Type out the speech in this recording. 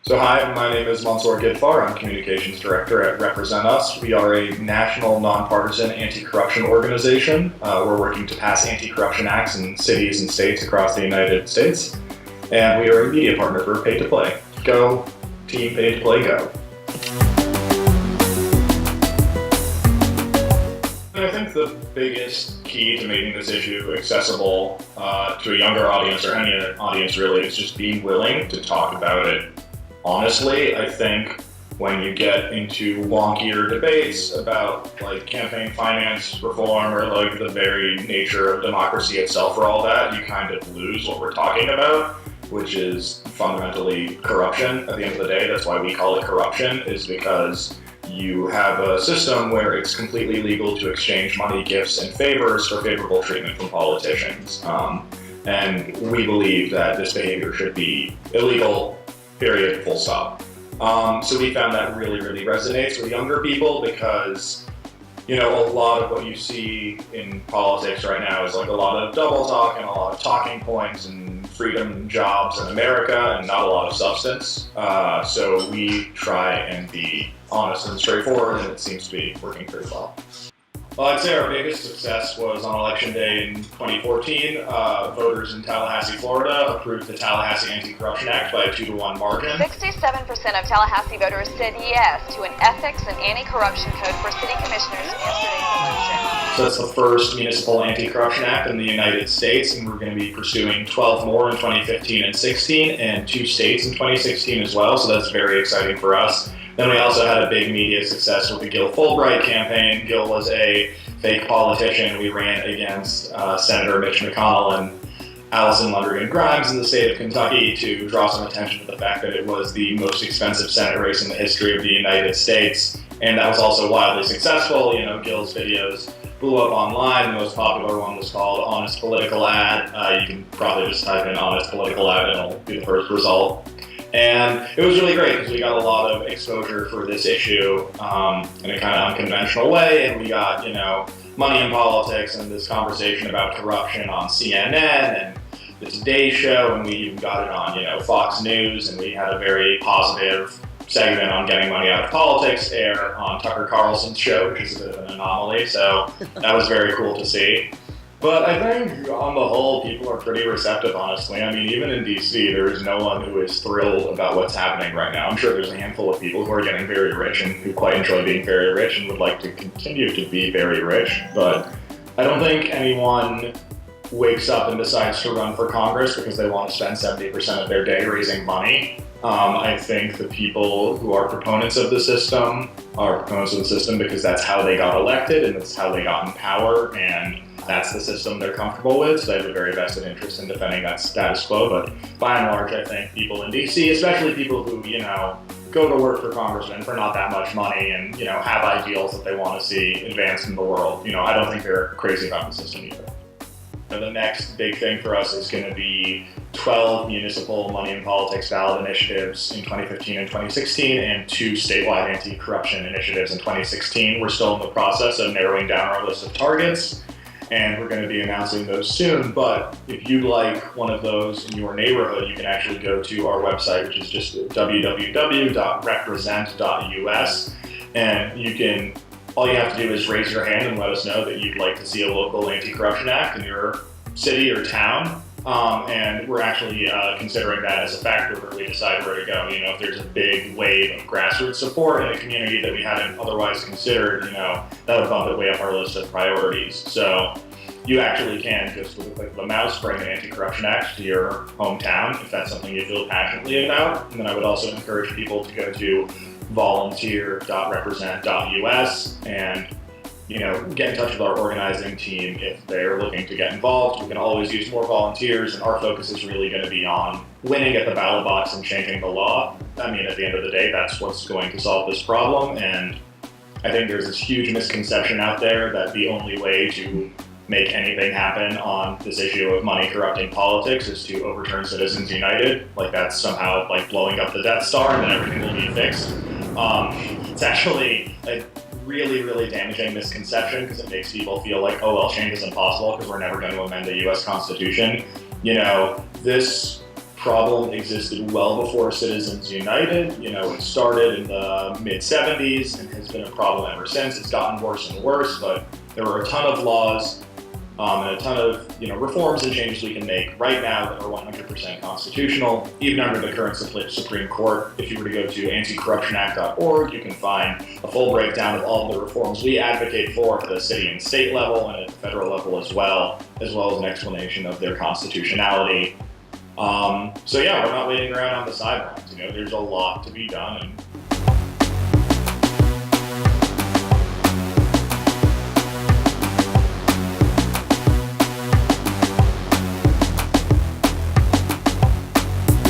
So hi, my name is Masur Gidfar. I'm Communications Director at Represent Us. We are a national nonpartisan anti-corruption organization. We're working to pass anti-corruption acts in cities and states across the United States. And we are a media partner for Pay to Play. Go, team Pay to Play, go. I think the biggest key to making this issue accessible to a younger audience, or any audience really, is just being willing to talk about it honestly. I think when you get into wonkier debates about like campaign finance reform or like the very nature of democracy itself or all that, you kind of lose what we're talking about, which is fundamentally corruption. At the end of the day, that's why we call it corruption, is because you have a system where it's completely legal to exchange money, gifts, and favors for favorable treatment from politicians. And we believe that this behavior should be illegal, period, full stop. So we found that really resonates with younger people because, you know, a lot of what you see in politics right now is like a lot of double talk and a lot of talking points and freedom jobs in America and not a lot of substance. So we try and be honest and straightforward, and it seems to be working pretty well. Well, I'd say our biggest success was on Election Day in 2014. Voters in Tallahassee, Florida approved the Tallahassee Anti-Corruption Act by a 2-to-1 margin. 67% of Tallahassee voters said yes to an ethics and anti-corruption code for city commissioners in yesterday's election. So that's the first municipal anti-corruption act in the United States, and we're going to be pursuing 12 more in 2015 and 16, and 2 states in 2016 as well, so that's very exciting for us. Then we also had a big media success with the Gil Fulbright campaign. Gil was a fake politician. We ran against Senator Mitch McConnell and Allison Lundergan Grimes in the state of Kentucky to draw some attention to the fact that it was the most expensive Senate race in the history of the United States. And that was also wildly successful. You know, Gil's videos blew up online. The most popular one was called Honest Political Ad. You can probably just type in Honest Political Ad and it'll be the first result. And it was really great because we got a lot of exposure for this issue in a kind of unconventional way, and we got, you know, money in politics and this conversation about corruption on CNN and the Today Show, and we even got it on, you know, Fox News, and we had a very positive segment on getting money out of politics air on Tucker Carlson's show, which is a bit of an anomaly, so that was very cool to see. But I think on the whole, people are pretty receptive, honestly. I mean, even in DC, there is no one who is thrilled about what's happening right now. I'm sure there's a handful of people who are getting very rich and who quite enjoy being very rich and would like to continue to be very rich. But I don't think anyone wakes up and decides to run for Congress because they want to spend 70% of their day raising money. I think the people who are proponents of the system are proponents of the system because that's how they got elected and that's how they got in power, and that's the system they're comfortable with, so they have a very vested interest in defending that status quo. But by and large, I think people in DC, especially people who, you know, go to work for congressmen for not that much money and, you know, have ideals that they want to see advanced in the world, you know, I don't think they're crazy about the system either. And the next big thing for us is going to be 12 municipal money in politics ballot initiatives in 2015 and 2016, and 2 statewide anti-corruption initiatives in 2016. We're still in the process of narrowing down our list of targets, and we're going to be announcing those soon. But if you'd like one of those in your neighborhood, you can actually go to our website, which is just www.represent.us, and you can, all you have to do is raise your hand and let us know that you'd like to see a local anti-corruption act in your city or town. And we're actually considering that as a factor where we decide where to go. You know, if there's a big wave of grassroots support in a community that we hadn't otherwise considered, you know, that would bump it way up our list of priorities. So you actually can, just with a click of a mouse, bring an anti-corruption act to your hometown if that's something you feel passionately about. And then I would also encourage people to go to volunteer.represent.us and, you know, get in touch with our organizing team if they're looking to get involved. We can always use more volunteers, and our focus is really going to be on winning at the ballot box and changing the law. I mean, at the end of the day, that's what's going to solve this problem, and I think there's this huge misconception out there that the only way to make anything happen on this issue of money corrupting politics is to overturn Citizens United. Like that's somehow like blowing up the Death Star and then everything will be fixed. It's actually a really damaging misconception because it makes people feel like, oh, well, change is impossible because we're never going to amend the US Constitution. You know, this problem existed well before Citizens United. You know, it started in the mid-'70s and has been a problem ever since. It's gotten worse and worse, but there are a ton of laws and a ton of reforms and changes we can make right now that are 100% constitutional, even under the current Supreme Court. If you were to go to anticorruptionact.org, you can find a full breakdown of all of the reforms we advocate for at the city and state level and at the federal level as well as an explanation of their constitutionality. So yeah, we're not waiting around on the sidelines. There's a lot to be done, and